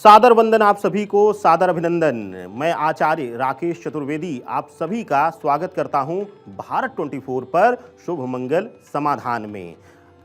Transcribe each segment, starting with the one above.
सादर वंदन आप सभी को, सादर अभिनंदन। मैं आचार्य राकेश चतुर्वेदी आप सभी का स्वागत करता हूं भारत 24 पर शुभ मंगल समाधान में।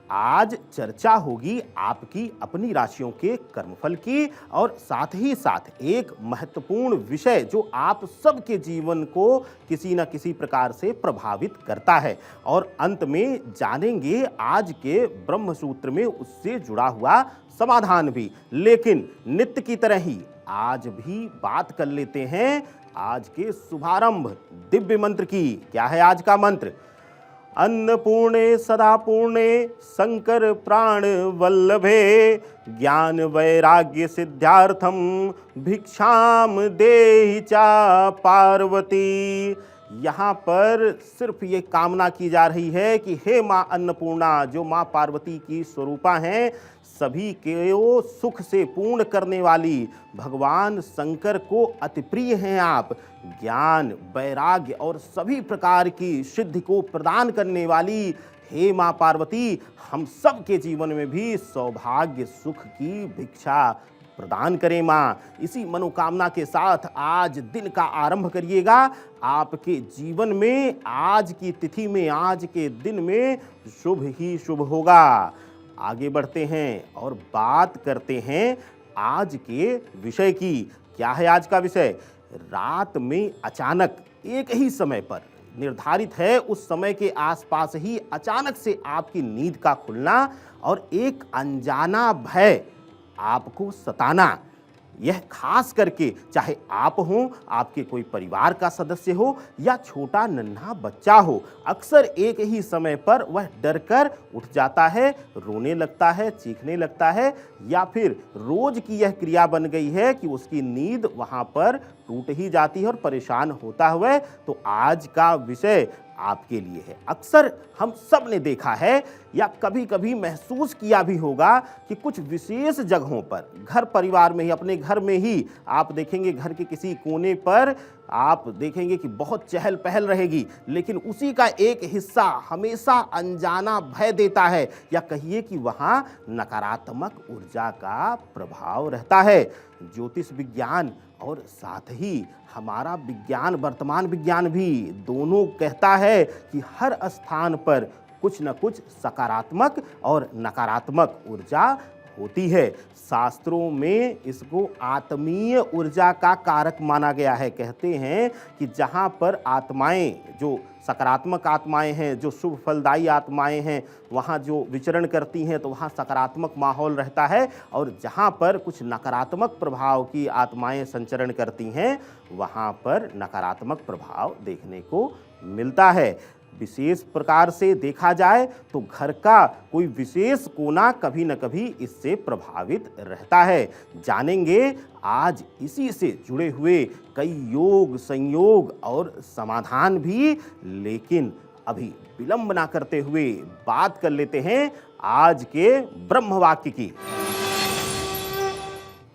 आज चर्चा होगी आपकी अपनी राशियों के कर्मफल की और साथ ही साथ एक महत्वपूर्ण विषय जो आप सबके जीवन को किसी न किसी प्रकार से प्रभावित करता है और अंत में जानेंगे आज के ब्रह्म सूत्र में उससे जुड़ा हुआ समाधान भी। लेकिन नित्य की तरह ही आज भी बात कर लेते हैं आज के शुभारंभ दिव्य मंत्र की। क्या है आज का मंत्र? अन्नपूर्णे सदा पूर्णे शंकर प्राण वल्लभे ज्ञान वैराग्य सिद्धार्थम भिक्षाम देहि चा पार्वती। यहाँ पर सिर्फ ये कामना की जा रही है कि हे माँ अन्नपूर्णा, जो माँ पार्वती की स्वरूपा हैं, सभी के सुख से पूर्ण करने वाली भगवान शंकर को अति प्रिय हैं आप। ज्ञान वैराग्य और सभी प्रकार की सिद्धि को प्रदान करने वाली हे माँ पार्वती, हम सब के जीवन में भी सौभाग्य सुख की भिक्षा प्रदान करें माँ। इसी मनोकामना के साथ आज दिन का आरंभ करिएगा। आपके जीवन में आज की तिथि में, आज के दिन में शुभ ही शुभ होगा। आगे बढ़ते हैं और बात करते हैं आज के विषय की। क्या है आज का विषय? रात में अचानक एक ही समय पर निर्धारित है, उस समय के आसपास ही अचानक से आपकी नींद का खुलना और एक अनजाना भय आपको सताना। यह खास करके चाहे आप हो, आपके कोई परिवार का सदस्य हो या छोटा नन्हा बच्चा हो, अक्सर एक ही समय पर वह डरकर उठ जाता है, रोने लगता है, चीखने लगता है, या फिर रोज की यह क्रिया बन गई है कि उसकी नींद वहां पर टूट ही जाती है और परेशान होता हुआ। तो आज का विषय आपके लिए है। अक्सर हम सब ने देखा है या कभी कभी महसूस किया भी होगा कि कुछ विशेष जगहों पर, घर परिवार में ही, अपने घर में ही आप देखेंगे घर के किसी कोने पर आप देखेंगे कि बहुत चहल पहल रहेगी, लेकिन उसी का एक हिस्सा हमेशा अनजाना भय देता है, या कहिए कि वहाँ नकारात्मक ऊर्जा का प्रभाव रहता है। ज्योतिष विज्ञान और साथ ही हमारा विज्ञान, वर्तमान विज्ञान भी दोनों कहता है कि हर स्थान पर कुछ न कुछ सकारात्मक और नकारात्मक ऊर्जा होती है। शास्त्रों में इसको आत्मीय ऊर्जा का कारक माना गया है। कहते हैं कि जहाँ पर आत्माएं, जो सकारात्मक आत्माएं हैं, जो शुभ फलदायी आत्माएं हैं, वहाँ जो विचरण करती हैं तो वहाँ सकारात्मक माहौल रहता है, और जहाँ पर कुछ नकारात्मक प्रभाव की आत्माएं संचरण करती हैं वहाँ पर नकारात्मक प्रभाव देखने को मिलता है। विशेष प्रकार से देखा जाए तो घर का कोई विशेष कोना कभी न कभी इससे प्रभावित रहता है। जानेंगे आज इसी से जुड़े हुए कई योग, संयोग और समाधान भी। लेकिन अभी विलंब ना करते हुए बात कर लेते हैं आज के ब्रह्मवाक्य की।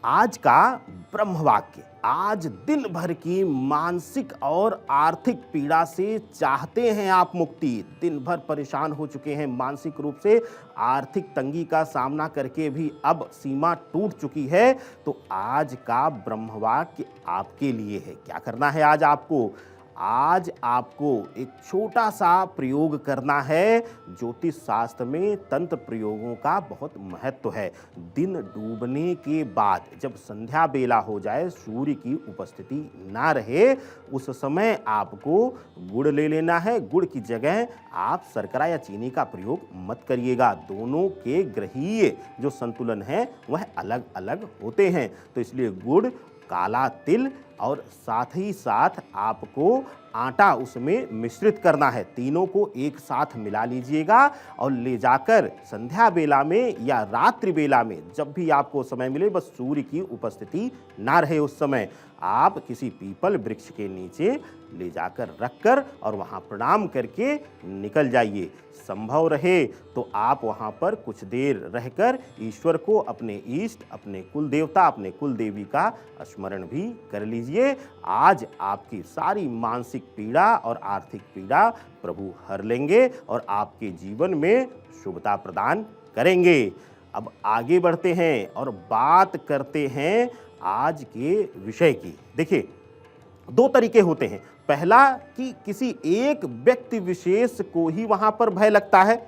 आज का ब्रह्मवाक्य, आज दिन भर की मानसिक और आर्थिक पीड़ा से चाहते हैं आप मुक्ति, दिन भर परेशान हो चुके हैं मानसिक रूप से, आर्थिक तंगी का सामना करके भी अब सीमा टूट चुकी है, तो आज का ब्रह्मवाक्य आपके लिए है। क्या करना है आज आपको? आज आपको एक छोटा सा प्रयोग करना है। ज्योतिष शास्त्र में तंत्र प्रयोगों का बहुत महत्व है। दिन डूबने के बाद जब संध्या बेला हो जाए, सूर्य की उपस्थिति ना रहे, उस समय आपको गुड़ ले लेना है। गुड़ की जगह आप शर्करा या चीनी का प्रयोग मत करिएगा। दोनों के ग्रहीय जो संतुलन है वह अलग अलग होते हैं, तो इसलिए गुड़, काला तिल और साथ ही साथ आपको आटा उसमें मिश्रित करना है। तीनों को एक साथ मिला लीजिएगा और ले जाकर संध्या बेला में या रात्रि बेला में, जब भी आपको समय मिले, बस सूर्य की उपस्थिति ना रहे उस समय, आप किसी पीपल वृक्ष के नीचे ले जाकर रखकर और वहाँ प्रणाम करके निकल जाइए। संभव रहे तो आप वहाँ पर कुछ देर रहकर ईश्वर को, अपने इष्ट, अपने कुल देवता, अपने कुल देवी का स्मरण भी कर लीजिए। आज आपकी सारी मानसिक पीड़ा और आर्थिक पीड़ा प्रभु हर लेंगे और आपके जीवन में शुभता प्रदान करेंगे। अब आगे बढ़ते हैं और बात करते हैं आज के विषय की। देखिए, दो तरीके होते हैं। पहला कि किसी एक व्यक्ति विशेष को ही वहां पर भय लगता है,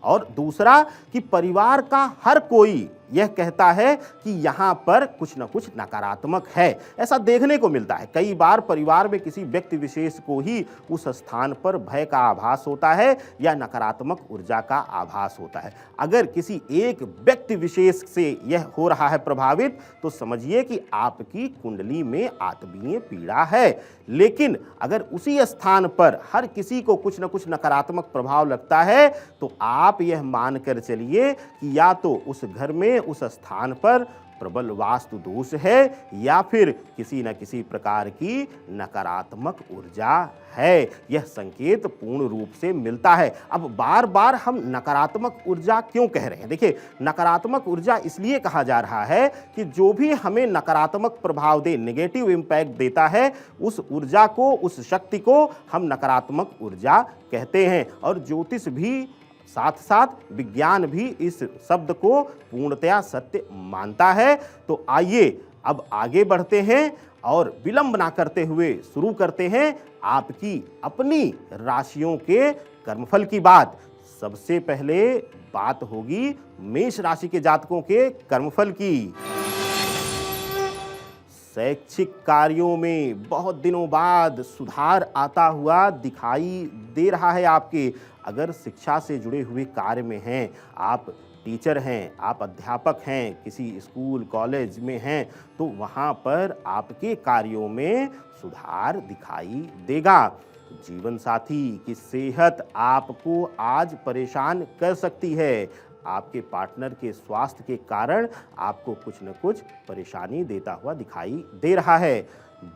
और दूसरा कि परिवार का हर कोई यह कहता है कि यहाँ पर कुछ न कुछ नकारात्मक है। ऐसा देखने को मिलता है। कई बार परिवार में किसी व्यक्ति विशेष को ही उस स्थान पर भय का आभास होता है या नकारात्मक ऊर्जा का आभास होता है। अगर किसी एक व्यक्ति विशेष से यह हो रहा है प्रभावित, तो समझिए कि आपकी कुंडली में आत्मीय पीड़ा है। लेकिन अगर उसी स्थान पर हर किसी को कुछ न कुछ नकारात्मक प्रभाव लगता है, तो आप यह मानकर चलिए कि या तो उस घर में, उस स्थान पर प्रबल वास्तु दोष है, या फिर किसी न किसी प्रकार की नकारात्मक ऊर्जा है। यह संकेत पूर्ण रूप से मिलता है। अब बार बार हम नकारात्मक ऊर्जा क्यों कह रहे हैं? देखिए, नकारात्मक ऊर्जा इसलिए कहा जा रहा है कि जो भी हमें नकारात्मक प्रभाव दे, नेगेटिव इम्पैक्ट देता है, उस ऊर्जा को, उस शक्ति को हम नकारात्मक ऊर्जा कहते हैं। और ज्योतिष भी, साथ साथ विज्ञान भी इस शब्द को पूर्णतया सत्य मानता है। तो आइए अब आगे बढ़ते हैं और विलंब ना करते हुए शुरू करते हैं आपकी अपनी राशियों के कर्मफल की बात। सबसे पहले बात होगी मेष राशि के जातकों के कर्मफल की। शैक्षिक कार्यों में बहुत दिनों बाद सुधार आता हुआ दिखाई दे रहा है आपके। अगर शिक्षा से जुड़े हुए कार्य में हैं, आप टीचर हैं, आप अध्यापक हैं, किसी स्कूल कॉलेज में हैं, तो वहाँ पर आपके कार्यों में सुधार दिखाई देगा। जीवन साथी की सेहत आपको आज परेशान कर सकती है। आपके पार्टनर के स्वास्थ्य के कारण आपको कुछ न कुछ परेशानी देता हुआ दिखाई दे रहा है।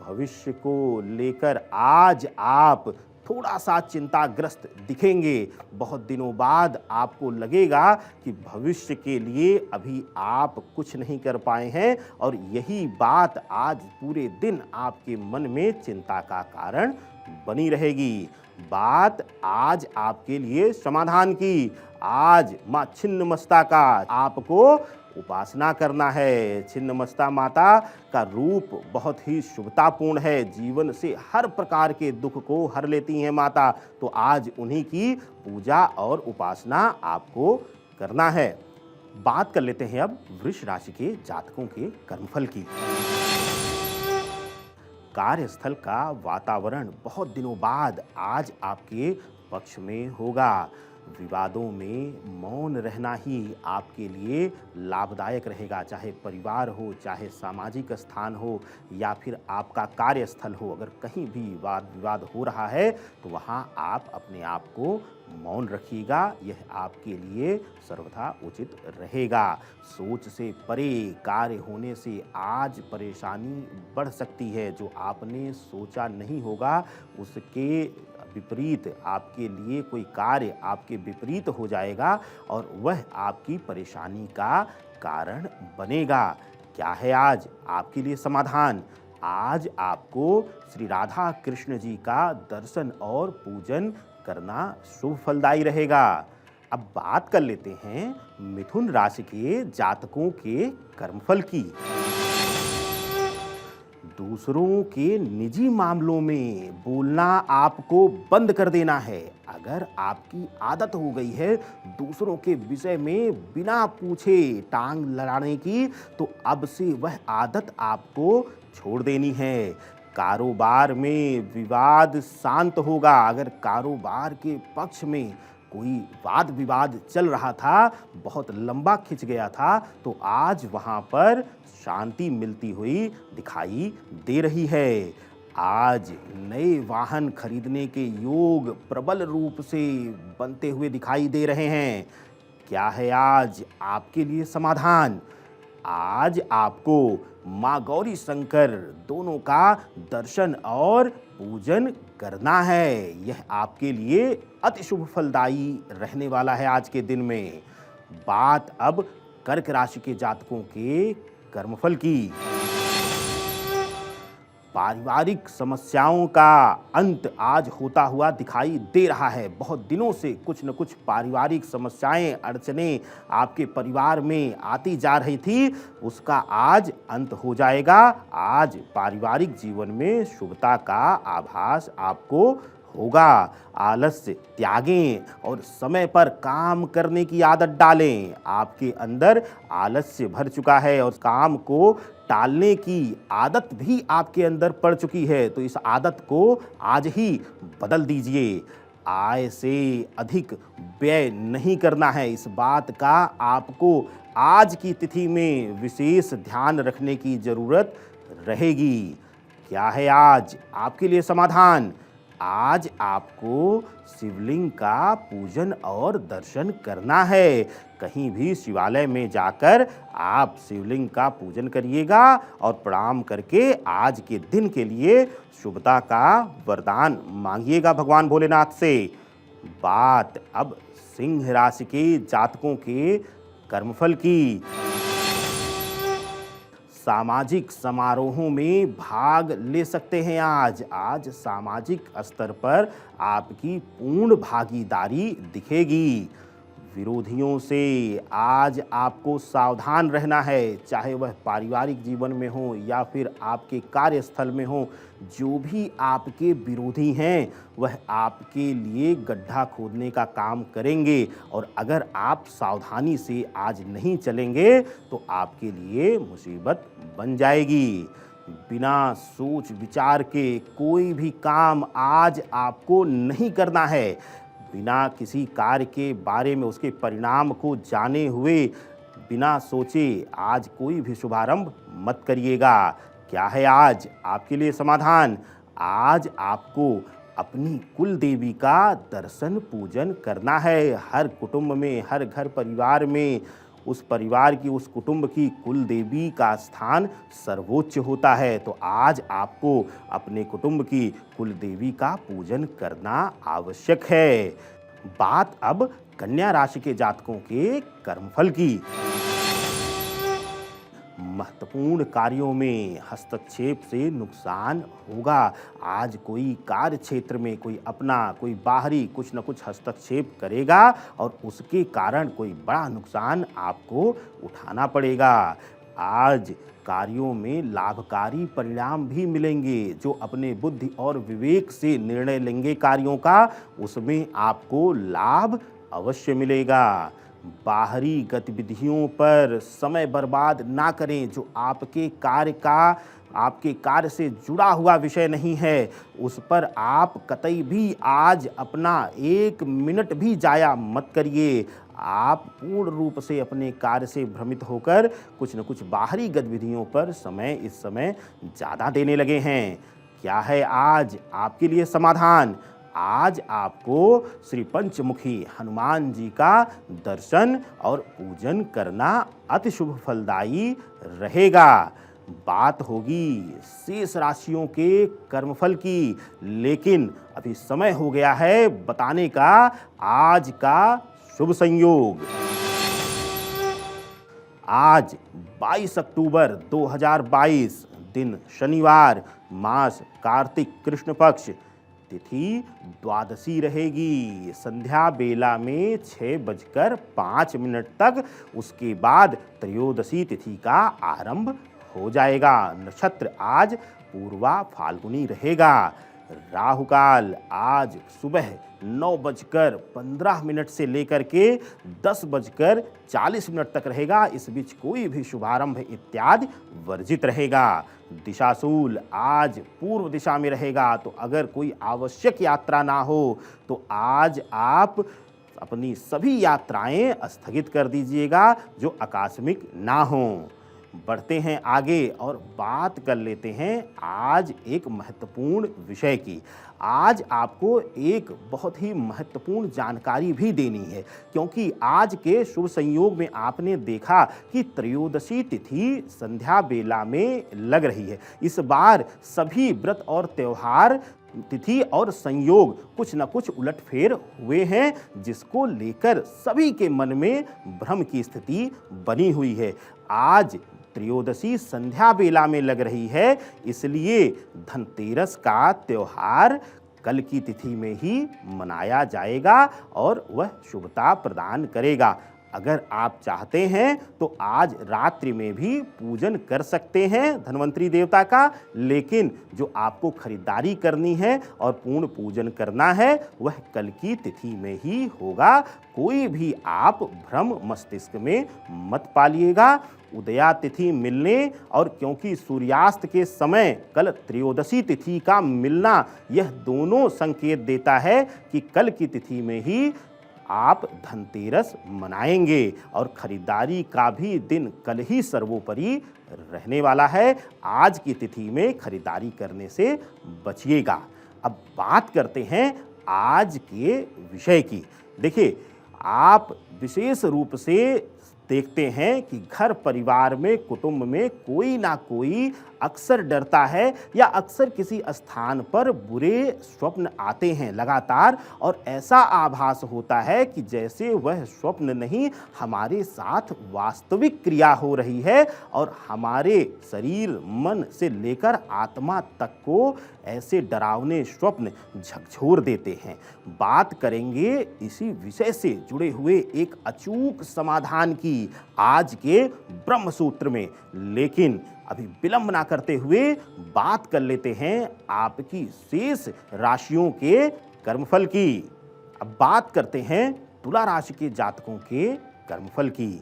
भविष्य को लेकर आज आप थोड़ा सा चिंताग्रस्त दिखेंगे। बहुत दिनों बाद आपको लगेगा कि भविष्य के लिए अभी आप कुछ नहीं कर पाए हैं, और यही बात आज पूरे दिन आपके मन में चिंता का कारण बनी रहेगी। बात आज आपके लिए समाधान की। आज माँ छिन्नमस्ता का आपको उपासना करना है। छिन्नमस्ता माता का रूप बहुत ही शुभतापूर्ण है। जीवन से हर प्रकार के दुख को हर लेती हैं माता। तो आज उन्हीं की पूजा और उपासना आपको करना है। बात कर लेते हैं अब वृष राशि के जातकों के कर्मफल की। कार्यस्थल का वातावरण बहुत दिनों बाद आज आपके पक्ष में होगा। विवादों में मौन रहना ही आपके लिए लाभदायक रहेगा। चाहे परिवार हो, चाहे सामाजिक स्थान हो, या फिर आपका कार्यस्थल हो, अगर कहीं भी वाद विवाद हो रहा है तो वहाँ आप अपने आप को मौन रखिएगा। यह आपके लिए सर्वथा उचित रहेगा। सोच से परे कार्य होने से आज परेशानी बढ़ सकती है। जो आपने सोचा नहीं होगा उसके विपरीत आपके लिए कोई कार्य आपके विपरीत हो जाएगा, और वह आपकी परेशानी का कारण बनेगा। क्या है आज आपके लिए समाधान? आज आपको श्री राधा कृष्ण जी का दर्शन और पूजन करना शुभ फलदायी रहेगा। अब बात कर लेते हैं मिथुन राशि के जातकों के कर्मफल की। दूसरों के निजी मामलों में बोलना आपको बंद कर देना है। अगर आपकी आदत हो गई है दूसरों के विषय में बिना पूछे टांग लड़ाने की, तो अब से वह आदत आपको छोड़ देनी है। कारोबार में विवाद शांत होगा। अगर कारोबार के पक्ष में कोई वाद विवाद चल रहा था, बहुत लंबा खिंच गया था, तो आज वहाँ पर शांति मिलती हुई दिखाई दे रही है। आज नए वाहन खरीदने के योग प्रबल रूप से बनते हुए दिखाई दे रहे हैं। क्या है आज आपके लिए समाधान? आज आपको माँ गौरी शंकर दोनों का दर्शन और पूजन करना है। यह आपके लिए अति शुभ फलदायी रहने वाला है आज के दिन में। बात अब कर्क राशि के जातकों के कर्मफल की। पारिवारिक समस्याओं का अंत आज होता हुआ दिखाई दे रहा है। बहुत दिनों से कुछ न कुछ पारिवारिक समस्याएं, अड़चनें आपके परिवार में आती जा रही थी, उसका आज अंत हो जाएगा। आज पारिवारिक जीवन में शुभता का आभास आपको होगा। आलस्य त्यागें और समय पर काम करने की आदत डालें। आपके अंदर आलस्य भर चुका है और काम को टालने की आदत भी आपके अंदर पड़ चुकी है, तो इस आदत को आज ही बदल दीजिए। आय से अधिक व्यय नहीं करना है, इस बात का आपको आज की तिथि में विशेष ध्यान रखने की जरूरत रहेगी। क्या है आज आपके लिए समाधान? आज आपको शिवलिंग का पूजन और दर्शन करना है। कहीं भी शिवालय में जाकर आप शिवलिंग का पूजन करिएगा और प्रणाम करके आज के दिन के लिए शुभता का वरदान मांगिएगा भगवान भोलेनाथ से। बात अब सिंह राशि के जातकों के कर्मफल की। सामाजिक समारोहों में भाग ले सकते हैं। आज सामाजिक स्तर पर आपकी पूर्ण भागीदारी दिखेगी। विरोधियों से आज आपको सावधान रहना है, चाहे वह पारिवारिक जीवन में हो या फिर आपके कार्यस्थल में हो। जो भी आपके विरोधी हैं वह आपके लिए गड्ढा खोदने का काम करेंगे, और अगर आप सावधानी से आज नहीं चलेंगे तो आपके लिए मुसीबत बन जाएगी। बिना सोच विचार के कोई भी काम आज आपको नहीं करना है। बिना किसी कार्य के बारे में उसके परिणाम को जाने हुए बिना सोचे आज कोई भी शुभारंभ मत करिएगा। क्या है आज आपके लिए समाधान? आज आपको अपनी कुल देवी का दर्शन पूजन करना है। हर कुटुंब में, हर घर परिवार में उस परिवार की, उस कुटुंब की कुल देवी का स्थान सर्वोच्च होता है, तो आज आपको अपने कुटुंब की कुल देवी का पूजन करना आवश्यक है। बात अब कन्या राशि के जातकों के कर्मफल की। महत्वपूर्ण कार्यों में हस्तक्षेप से नुकसान होगा। आज कोई कार्य क्षेत्र में कोई बाहरी कुछ न कुछ हस्तक्षेप करेगा और उसके कारण कोई बड़ा नुकसान आपको उठाना पड़ेगा। आज कार्यों में लाभकारी परिणाम भी मिलेंगे। जो अपने बुद्धि और विवेक से निर्णय लेंगे कार्यों का, उसमें आपको लाभ अवश्य मिलेगा। बाहरी गतिविधियों पर समय बर्बाद ना करें। जो आपके कार्य से जुड़ा हुआ विषय नहीं है, उस पर आप कतई भी आज अपना 1 मिनट भी जाया मत करिए। आप पूर्ण रूप से अपने कार्य से भ्रमित होकर कुछ न कुछ बाहरी गतिविधियों पर इस समय ज़्यादा देने लगे हैं। क्या है आज आपके लिए समाधान? आज आपको श्री पंचमुखी हनुमान जी का दर्शन और पूजन करना अति शुभ फलदायी रहेगा। बात होगी शेष राशियों के कर्मफल की, लेकिन अभी समय हो गया है बताने का आज का शुभ संयोग। आज 22 अक्टूबर 2022, दिन शनिवार, मास कार्तिक कृष्ण पक्ष, तिथि द्वादशी रहेगी। संध्या बेला में 6:05 तक, उसके बाद त्रयोदशी तिथि का आरंभ हो जाएगा। नक्षत्र आज पूर्वा फाल्गुनी रहेगा। राहु काल आज सुबह 9:15 से लेकर के 10:40 तक रहेगा। इस बीच कोई भी शुभारंभ इत्यादि वर्जित रहेगा। दिशाशूल आज पूर्व दिशा में रहेगा, तो अगर कोई आवश्यक यात्रा ना हो तो आज आप अपनी सभी यात्राएं स्थगित कर दीजिएगा जो आकस्मिक ना हों। बढ़ते हैं आगे और बात कर लेते हैं आज एक महत्वपूर्ण विषय की। आज आपको एक बहुत ही महत्वपूर्ण जानकारी भी देनी है, क्योंकि आज के शुभ संयोग में आपने देखा कि त्रयोदशी तिथि संध्या बेला में लग रही है। इस बार सभी व्रत और त्यौहार, तिथि और संयोग कुछ न कुछ उलटफेर हुए हैं, जिसको लेकर सभी के मन में भ्रम की स्थिति बनी हुई है। आज त्रयोदशी संध्या बेला में लग रही है, इसलिए धनतेरस का त्योहार कल की तिथि में ही मनाया जाएगा और वह शुभता प्रदान करेगा। अगर आप चाहते हैं तो आज रात्रि में भी पूजन कर सकते हैं धन्वंतरी देवता का, लेकिन जो आपको खरीदारी करनी है और पूर्ण पूजन करना है वह कल की तिथि में ही होगा। कोई भी आप भ्रम मस्तिष्क में मत पालिएगा। उदया तिथि मिलने और क्योंकि सूर्यास्त के समय कल त्रयोदशी तिथि का मिलना, यह दोनों संकेत देता है कि कल की तिथि में ही आप धनतेरस मनाएंगे और खरीदारी का भी दिन कल ही सर्वोपरि रहने वाला है। आज की तिथि में खरीदारी करने से बचिएगा। अब बात करते हैं आज के विषय की। देखिए, आप विशेष रूप से देखते हैं कि घर परिवार में, कुटुंब में कोई ना कोई अक्सर डरता है या अक्सर किसी स्थान पर बुरे स्वप्न आते हैं लगातार, और ऐसा आभास होता है कि जैसे वह स्वप्न नहीं, हमारे साथ वास्तविक क्रिया हो रही है और हमारे शरीर, मन से लेकर आत्मा तक को ऐसे डरावने स्वप्न झकझोर देते हैं। बात करेंगे इसी विषय से जुड़े हुए एक अचूक समाधान की आज के ब्रह्म सूत्र में, लेकिन अभी विलंब ना करते हुए बात कर लेते हैं आपकी शेष राशियों के कर्मफल की। अब बात करते हैं तुला राशि के जातकों के कर्मफल की।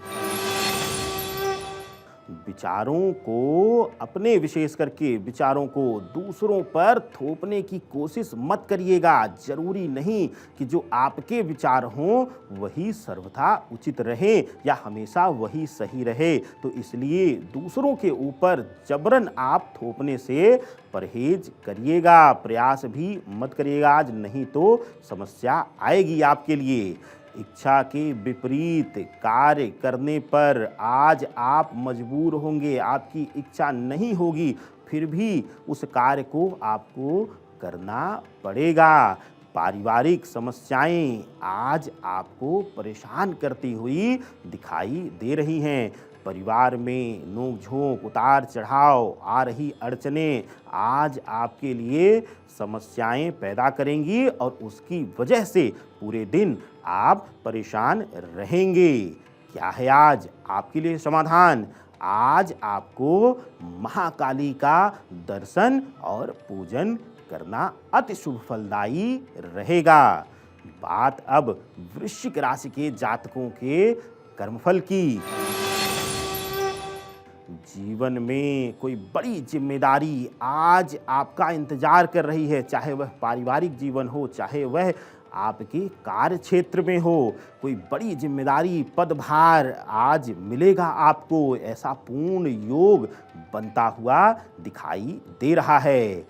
विचारों को, अपने विशेष करके विचारों को दूसरों पर थोपने की कोशिश मत करिएगा। जरूरी नहीं कि जो आपके विचार हों वही सर्वथा उचित रहे या हमेशा वही सही रहे, तो इसलिए दूसरों के ऊपर जबरन आप थोपने से परहेज करिएगा। प्रयास भी मत करिएगा आज, नहीं तो समस्या आएगी आपके लिए। इच्छा के विपरीत कार्य करने पर आज आप मजबूर होंगे, आपकी इच्छा नहीं होगी, फिर भी उस कार्य को आपको करना पड़ेगा। पारिवारिक समस्याएं आज आपको परेशान करती हुई दिखाई दे रही हैं। परिवार में नोक-झोंक, उतार चढ़ाव, आ रही अड़चनें आज आपके लिए समस्याएं पैदा करेंगी और उसकी वजह से पूरे दिन आप परेशान रहेंगे। क्या है आज आपके लिए समाधान? आज आपको महाकाली का दर्शन और पूजन करना अति शुभ फलदायी रहेगा। बात अब वृश्चिक राशि के जातकों के कर्मफल की। जीवन में कोई बड़ी जिम्मेदारी आज आपका इंतजार कर रही है, चाहे वह पारिवारिक जीवन हो, चाहे वह आपके कार्य क्षेत्र में हो। कोई बड़ी जिम्मेदारी, पदभार आज मिलेगा आपको, ऐसा पूर्ण योग बनता हुआ दिखाई दे रहा है।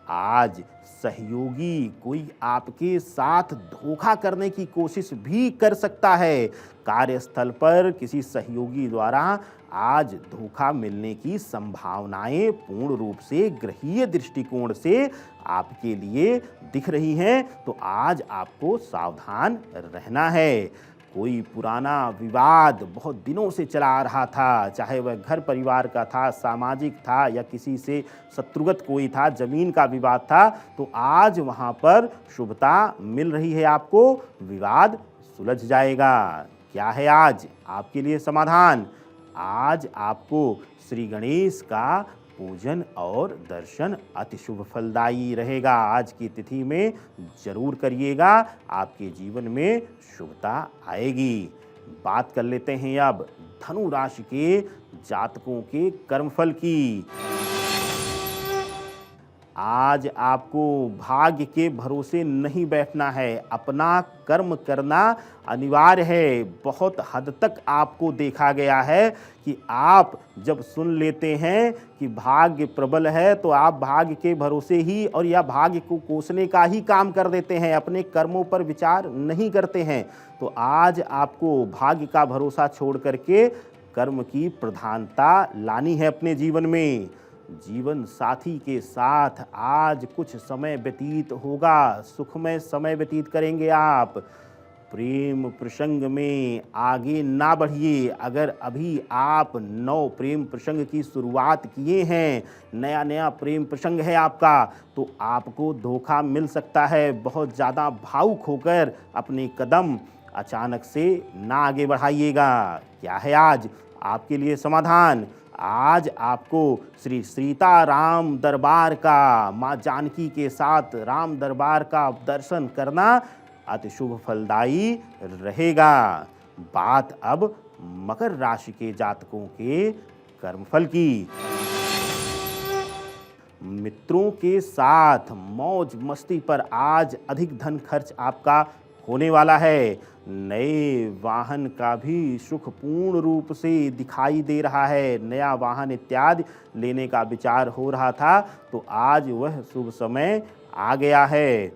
आज सहयोगी कोई आपके साथ धोखा करने की कोशिश भी कर सकता है। कार्यस्थल पर किसी सहयोगी द्वारा आज धोखा मिलने की संभावनाएं पूर्ण रूप से ग्रहीय दृष्टिकोण से आपके लिए दिख रही हैं, तो आज आपको सावधान रहना है। कोई पुराना विवाद बहुत दिनों से चला आ रहा था, चाहे वह घर परिवार का था, सामाजिक था या किसी से शत्रुगत कोई था, जमीन का विवाद था, तो आज वहाँ पर शुभता मिल रही है आपको, विवाद सुलझ जाएगा। क्या है आज आपके लिए समाधान? आज आपको श्री गणेश का पूजन और दर्शन अति शुभ फलदायी रहेगा। आज की तिथि में जरूर करिएगा, आपके जीवन में शुभता आएगी। बात कर लेते हैं अब धनु राशि के जातकों के कर्मफल की। आज आपको भाग्य के भरोसे नहीं बैठना है, अपना कर्म करना अनिवार्य है। बहुत हद तक आपको देखा गया है कि आप जब सुन लेते हैं कि भाग्य प्रबल है तो आप भाग्य के भरोसे ही और या भाग्य को कोसने का ही काम कर देते हैं, अपने कर्मों पर विचार नहीं करते हैं। तो आज आपको भाग्य का भरोसा छोड़ करके कर्म की प्रधानता लानी है अपने जीवन में। जीवन साथी के साथ आज कुछ समय व्यतीत होगा, सुखमय समय व्यतीत करेंगे आप। प्रेम प्रसंग में आगे ना बढ़िए। अगर अभी आप नौ प्रेम प्रसंग की शुरुआत किए हैं, नया नया प्रेम प्रसंग है आपका, तो आपको धोखा मिल सकता है। बहुत ज़्यादा भावुक होकर अपने कदम अचानक से ना आगे बढ़ाइएगा। क्या है आज आपके लिए समाधान? आज आपको श्री सीताराम दरबार का, माँ जानकी के साथ राम दरबार का दर्शन करना अति शुभ फलदायी रहेगा। बात अब मकर राशि के जातकों के कर्मफल की। मित्रों के साथ मौज मस्ती पर आज अधिक धन खर्च आपका होने वाला है। नए वाहन का भी सुख पूर्ण रूप से दिखाई दे रहा है। नया वाहन इत्यादि लेने का विचार हो रहा था, तो आज वह शुभ समय आ गया है।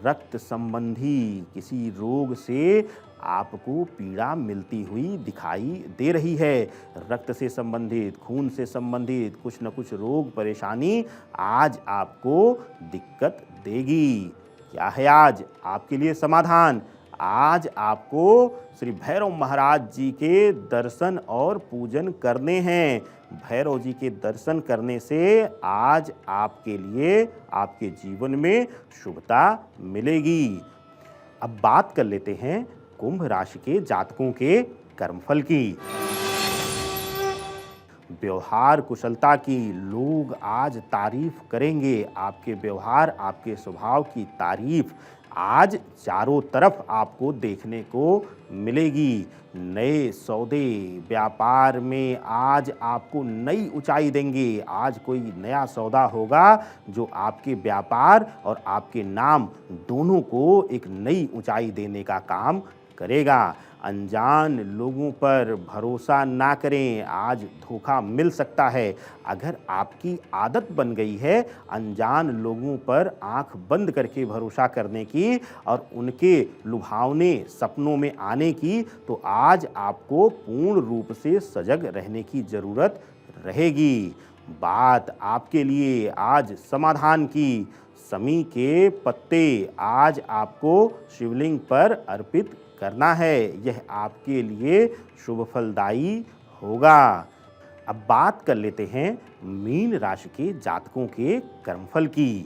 रक्त संबंधी किसी रोग से आपको पीड़ा मिलती हुई दिखाई दे रही है। रक्त से संबंधित, खून से संबंधित कुछ न कुछ रोग परेशानी आज आपको दिक्कत देगी। क्या है आज आपके लिए समाधान? आज आपको श्री भैरव महाराज जी के दर्शन और पूजन करने हैं। भैरव जी के दर्शन करने से आज आपके लिए, आपके जीवन में शुभता मिलेगी। अब बात कर लेते हैं कुंभ राशि के जातकों के कर्मफल की। व्यवहार कुशलता की लोग आज तारीफ करेंगे। आपके व्यवहार, आपके स्वभाव की तारीफ आज चारों तरफ आपको देखने को मिलेगी। नए सौदे व्यापार में आज आपको नई ऊंचाई देंगे। आज कोई नया सौदा होगा जो आपके व्यापार और आपके नाम दोनों को एक नई ऊंचाई देने का काम करेगा। अनजान लोगों पर भरोसा ना करें, आज धोखा मिल सकता है। अगर आपकी आदत बन गई है अनजान लोगों पर आंख बंद करके भरोसा करने की और उनके लुभावने सपनों में आने की, तो आज आपको पूर्ण रूप से सजग रहने की ज़रूरत रहेगी। बात आपके लिए आज समाधान की। समी के पत्ते आज आपको शिवलिंग पर अर्पित करना है। यह आपके लिए शुभ फलदायी होगा। अब बात कर लेते हैं मीन राशि के जातकों के कर्मफल की।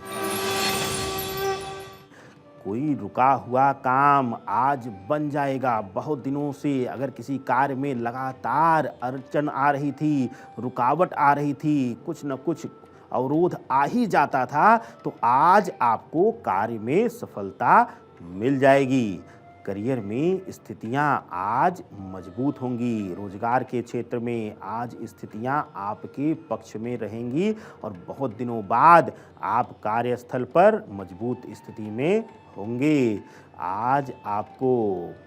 कोई रुका हुआ काम आज बन जाएगा। बहुत दिनों से अगर किसी कार्य में लगातार अड़चन आ रही थी, रुकावट आ रही थी, कुछ न कुछ अवरोध आ ही जाता था, तो आज आपको कार्य में सफलता मिल जाएगी। करियर में स्थितियां आज मजबूत होंगी। रोजगार के क्षेत्र में आज स्थितियां आपके पक्ष में रहेंगी और बहुत दिनों बाद आप कार्यस्थल पर मजबूत स्थिति में होंगे। आज आपको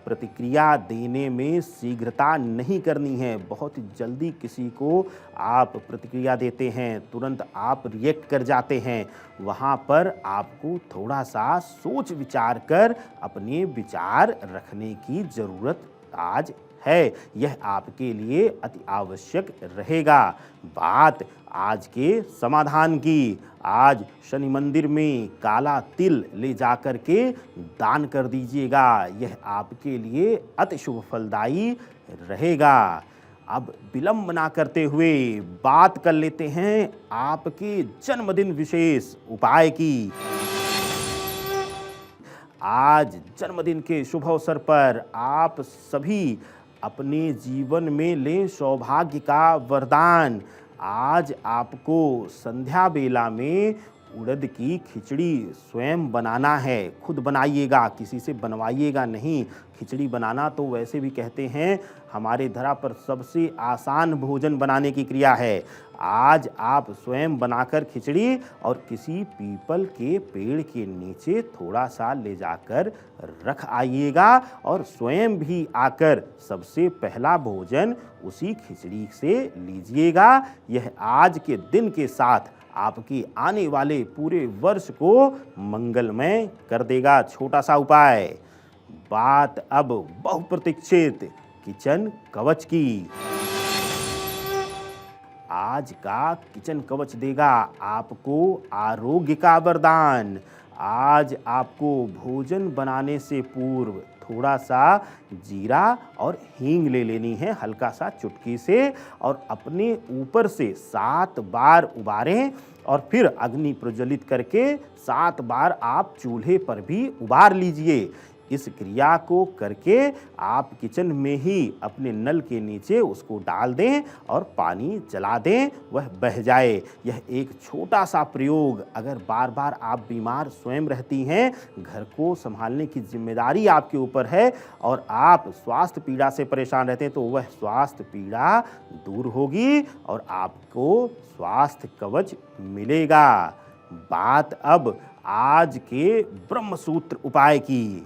प्रतिक्रिया देने में शीघ्रता नहीं करनी है। बहुत जल्दी किसी को आप प्रतिक्रिया देते हैं, तुरंत आप रिएक्ट कर जाते हैं। वहाँ पर आपको थोड़ा सा सोच विचार कर अपने विचार रखने की ज़रूरत आज है। यह आपके लिए अति आवश्यक रहेगा। बात आज के समाधान की। आज शनि मंदिर में काला तिल ले जाकर के दान कर दीजिएगा। यह आपके लिए अति शुभ फलदायी रहेगा। अब विलंब ना करते हुए बात कर लेते हैं आपके जन्मदिन विशेष उपाय की। आज जन्मदिन के शुभ अवसर पर आप सभी अपने जीवन में लें सौभाग्य का वरदान। आज आपको संध्या बेला में उड़द की खिचड़ी स्वयं बनाना है। खुद बनाइएगा, किसी से बनवाइएगा नहीं। खिचड़ी बनाना तो वैसे भी कहते हैं हमारे धरा पर सबसे आसान भोजन बनाने की क्रिया है। आज आप स्वयं बनाकर खिचड़ी और किसी पीपल के पेड़ के नीचे थोड़ा सा ले जाकर रख आइएगा और स्वयं भी आकर सबसे पहला भोजन उसी खिचड़ी से लीजिएगा। यह आज के दिन के साथ आपके आने वाले पूरे वर्ष को मंगलमय कर देगा। छोटा सा उपाय। बात अब बहुप्रतीक्षित किचन कवच की। आज का किचन कवच देगा आपको आरोग्य का वरदान। आज आपको भोजन बनाने से पूर्व थोड़ा सा जीरा और हींग ले लेनी है हल्का सा चुटकी से, और अपने ऊपर से 7 बार उबारें और फिर अग्नि प्रज्वलित करके 7 बार आप चूल्हे पर भी उबार लीजिए। इस क्रिया को करके आप किचन में ही अपने नल के नीचे उसको डाल दें और पानी जला दें, वह बह जाए। यह एक छोटा सा प्रयोग, अगर बार बार आप बीमार स्वयं रहती हैं, घर को संभालने की जिम्मेदारी आपके ऊपर है और आप स्वास्थ्य पीड़ा से परेशान रहते हैं, तो वह स्वास्थ्य पीड़ा दूर होगी और आपको स्वास्थ्य कवच मिलेगा। बात अब आज के ब्रह्मसूत्र उपाय की।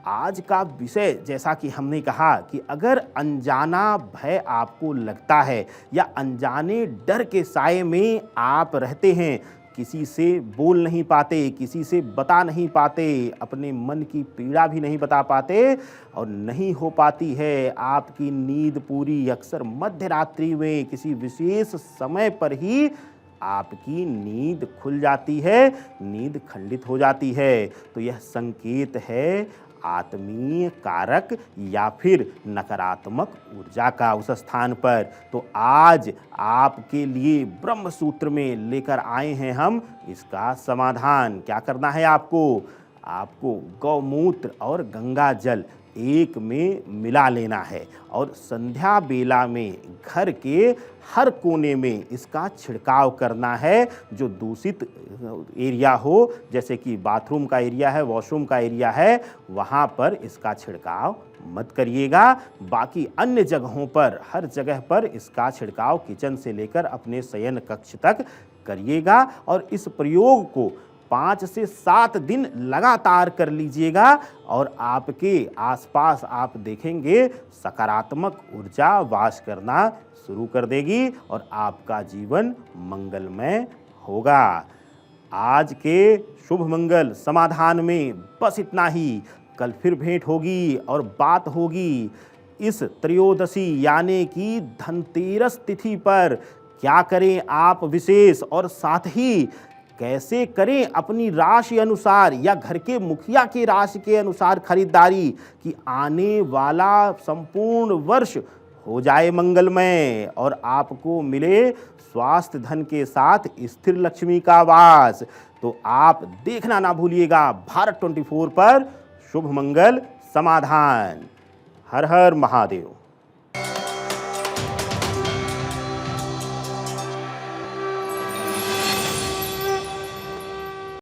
आज का विषय, जैसा कि हमने कहा कि अगर अनजाना भय आपको लगता है या अनजाने डर के साए में आप रहते हैं, किसी से बोल नहीं पाते, किसी से बता नहीं पाते, अपने मन की पीड़ा भी नहीं बता पाते और नहीं हो पाती है आपकी नींद पूरी, अक्सर मध्य रात्रि में किसी विशेष समय पर ही आपकी नींद खुल जाती है, नींद खंडित हो जाती है, तो यह संकेत है आत्मीय कारक या फिर नकारात्मक ऊर्जा का उस स्थान पर। तो आज आपके लिए ब्रह्म सूत्र में लेकर आए हैं हम इसका समाधान। क्या करना है आपको गौमूत्र और गंगा जल एक में मिला लेना है और संध्या बेला में घर के हर कोने में इसका छिड़काव करना है। जो दूषित एरिया हो, जैसे कि बाथरूम का एरिया है, वॉशरूम का एरिया है, वहाँ पर इसका छिड़काव मत करिएगा। बाकी अन्य जगहों पर, हर जगह पर इसका छिड़काव किचन से लेकर अपने शयन कक्ष तक करिएगा और इस प्रयोग को 5 से 7 दिन लगातार कर लीजिएगा और आपके आसपास आप देखेंगे सकारात्मक ऊर्जा वास करना शुरू कर देगी और आपका जीवन मंगलमय होगा। आज के शुभ मंगल समाधान में बस इतना ही। कल फिर भेंट होगी और बात होगी इस त्रयोदशी यानी कि धनतेरस तिथि पर क्या करें आप विशेष, और साथ ही कैसे करें अपनी राशि अनुसार या घर के मुखिया की राशि के अनुसार खरीदारी कि आने वाला संपूर्ण वर्ष हो जाए मंगलमय और आपको मिले स्वास्थ्य धन के साथ स्थिर लक्ष्मी का वास। तो आप देखना ना भूलिएगा भारत 24 पर शुभ मंगल समाधान। हर हर महादेव।